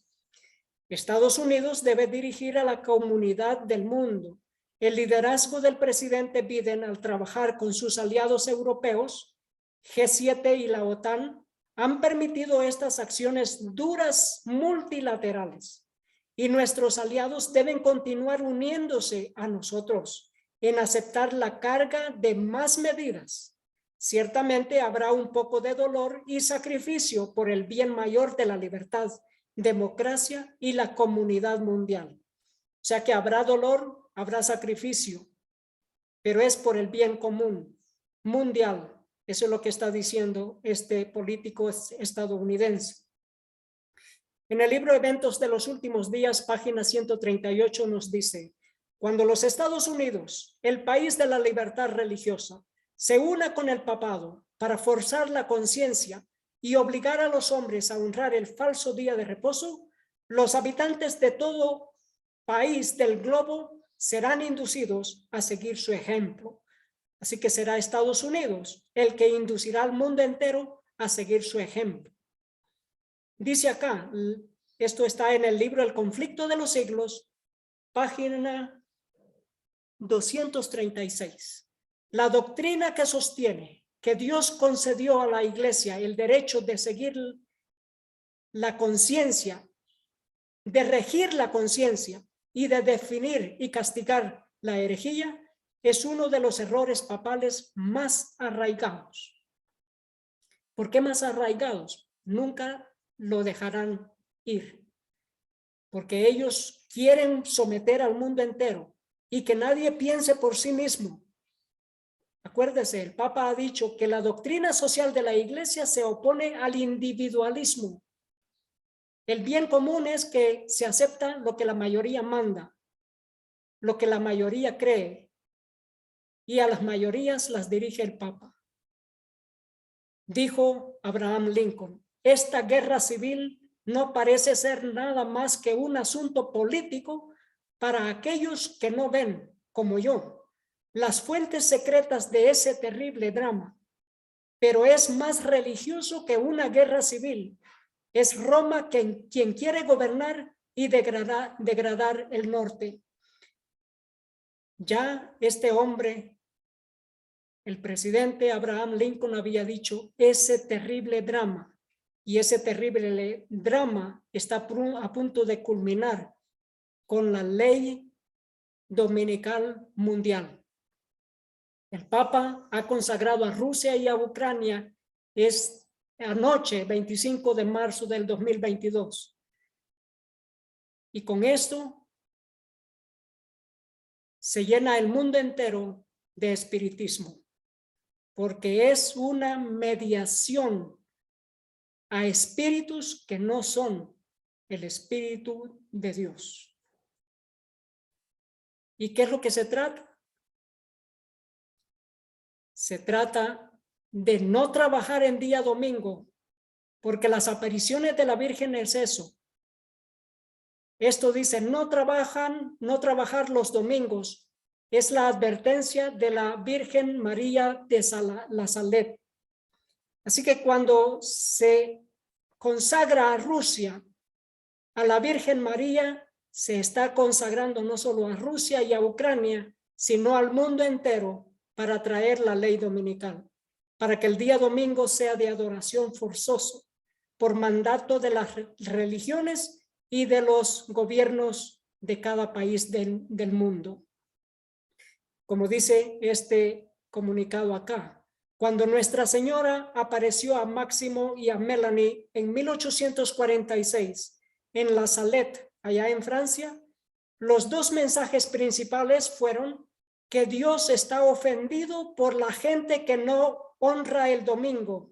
Estados Unidos debe dirigir a la comunidad del mundo. El liderazgo del presidente Biden al trabajar con sus aliados europeos, G7 y la OTAN, han permitido estas acciones duras multilaterales y nuestros aliados deben continuar uniéndose a nosotros en aceptar la carga de más medidas. Ciertamente habrá un poco de dolor y sacrificio por el bien mayor de la libertad, democracia y la comunidad mundial. O sea que habrá dolor, habrá sacrificio, pero es por el bien común mundial. Eso es lo que está diciendo este político estadounidense. En el libro Eventos de los Últimos Días, página 138, nos dice, cuando los Estados Unidos, el país de la libertad religiosa, se una con el papado para forzar la conciencia y obligar a los hombres a honrar el falso día de reposo, los habitantes de todo país del globo serán inducidos a seguir su ejemplo. Así que será Estados Unidos el que inducirá al mundo entero a seguir su ejemplo. Dice acá, esto está en el libro El conflicto de los siglos, página 236. La doctrina que sostiene que Dios concedió a la iglesia el derecho de seguir la conciencia, de regir la conciencia y de definir y castigar la herejía, es uno de los errores papales más arraigados. ¿Por qué más arraigados? Nunca lo dejarán ir, porque ellos quieren someter al mundo entero y que nadie piense por sí mismo. Acuérdese, el Papa ha dicho que la doctrina social de la iglesia se opone al individualismo. El bien común es que se acepta lo que la mayoría manda, lo que la mayoría cree, y a las mayorías las dirige el Papa. Dijo Abraham Lincoln, esta guerra civil no parece ser nada más que un asunto político para aquellos que no ven, como yo, las fuentes secretas de ese terrible drama, pero es más religioso que una guerra civil. Es Roma quien quiere gobernar y degradar el norte. Ya este hombre, el presidente Abraham Lincoln, había dicho ese terrible drama, y ese terrible drama está a punto de culminar con la ley dominical mundial. El Papa ha consagrado a Rusia y a Ucrania anoche, 25 de marzo del 2022. Y con esto se llena el mundo entero de espiritismo, porque es una mediación a espíritus que no son el Espíritu de Dios. ¿Y qué es lo que se trata? Se trata de no trabajar en día domingo, porque las apariciones de la Virgen es eso. Esto dice, no trabajar los domingos, es la advertencia de la Virgen María de la Salet. Así que cuando se consagra a Rusia, a la Virgen María, se está consagrando no solo a Rusia y a Ucrania, sino al mundo entero, para traer la ley dominical, para que el día domingo sea de adoración forzoso, por mandato de las religiones y de los gobiernos de cada país del mundo. Como dice este comunicado acá, cuando Nuestra Señora apareció a Máximo y a Melanie en 1846 en La Salette, allá en Francia, los dos mensajes principales fueron que Dios está ofendido por la gente que no honra el domingo,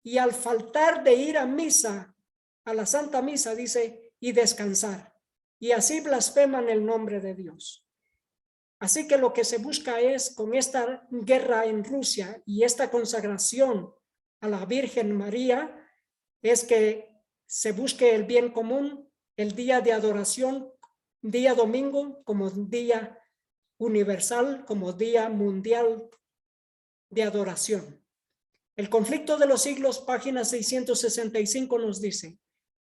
y al faltar de ir a misa, a la Santa Misa, dice, y descansar, y así blasfeman el nombre de Dios. Así que lo que se busca es, con esta guerra en Rusia y esta consagración a la Virgen María, es que se busque el bien común, el día de adoración, día domingo como día universal, como día mundial de adoración. El conflicto de los siglos, página 665, nos dice,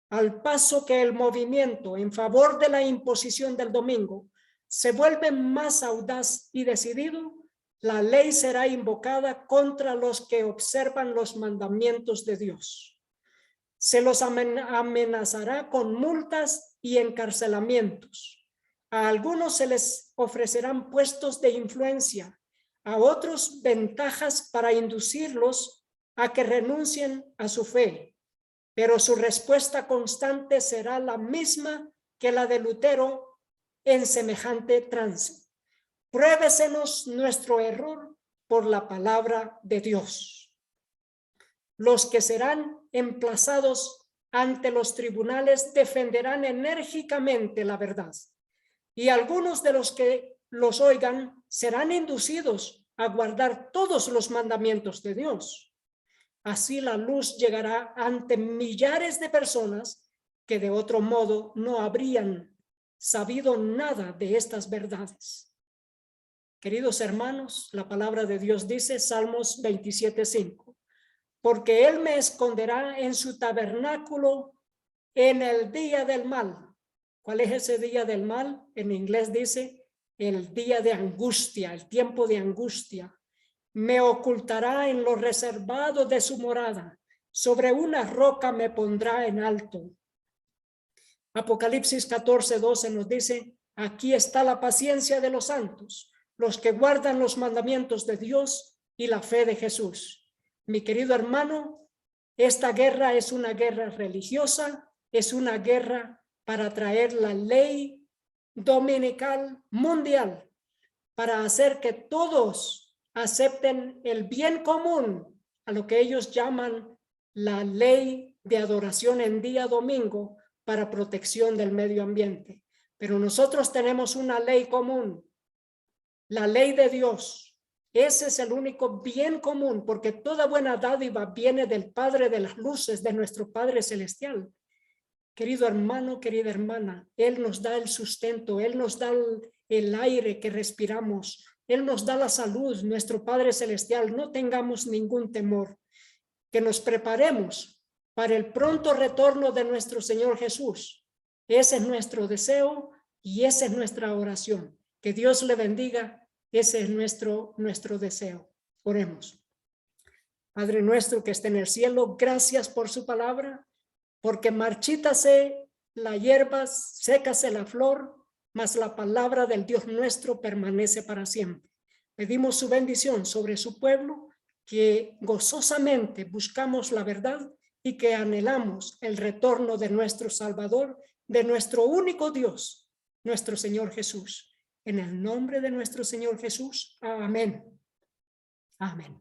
al paso que el movimiento en favor de la imposición del domingo se vuelve más audaz y decidido, la ley será invocada contra los que observan los mandamientos de Dios. Se los amenazará con multas y encarcelamientos. A algunos se les ofrecerán puestos de influencia, a otros ventajas para inducirlos a que renuncien a su fe, pero su respuesta constante será la misma que la de Lutero en semejante trance. Pruébesenos nuestro error por la palabra de Dios. Los que serán emplazados ante los tribunales defenderán enérgicamente la verdad, y algunos de los que los oigan serán inducidos a guardar todos los mandamientos de Dios. Así la luz llegará ante millares de personas que de otro modo no habrían sabido nada de estas verdades. Queridos hermanos, la palabra de Dios dice, Salmos 27:5, porque Él me esconderá en su tabernáculo en el día del mal. ¿Cuál es ese día del mal? En inglés dice el día de angustia, el tiempo de angustia. Me ocultará en lo reservado de su morada. Sobre una roca me pondrá en alto. Apocalipsis 14:12 nos dice, aquí está la paciencia de los santos, los que guardan los mandamientos de Dios y la fe de Jesús. Mi querido hermano, esta guerra es una guerra religiosa, es una guerra para traer la ley dominical mundial, para hacer que todos acepten el bien común, a lo que ellos llaman la ley de adoración en día domingo para protección del medio ambiente. Pero nosotros tenemos una ley común, la ley de Dios. Ese es el único bien común, porque toda buena dádiva viene del Padre de las luces, de nuestro Padre celestial. Querido hermano, querida hermana, Él nos da el sustento, Él nos da el aire que respiramos, Él nos da la salud, nuestro Padre celestial. No tengamos ningún temor, que nos preparemos para el pronto retorno de nuestro Señor Jesús. Ese es nuestro deseo y esa es nuestra oración. Que Dios le bendiga, ese es nuestro deseo. Oremos. Padre nuestro que está en el cielo, gracias por su palabra, porque marchítase la hierba, sécase la flor, mas la palabra del Dios nuestro permanece para siempre. Pedimos su bendición sobre su pueblo, que gozosamente buscamos la verdad y que anhelamos el retorno de nuestro Salvador, de nuestro único Dios, nuestro Señor Jesús. En el nombre de nuestro Señor Jesús, amén. Amén.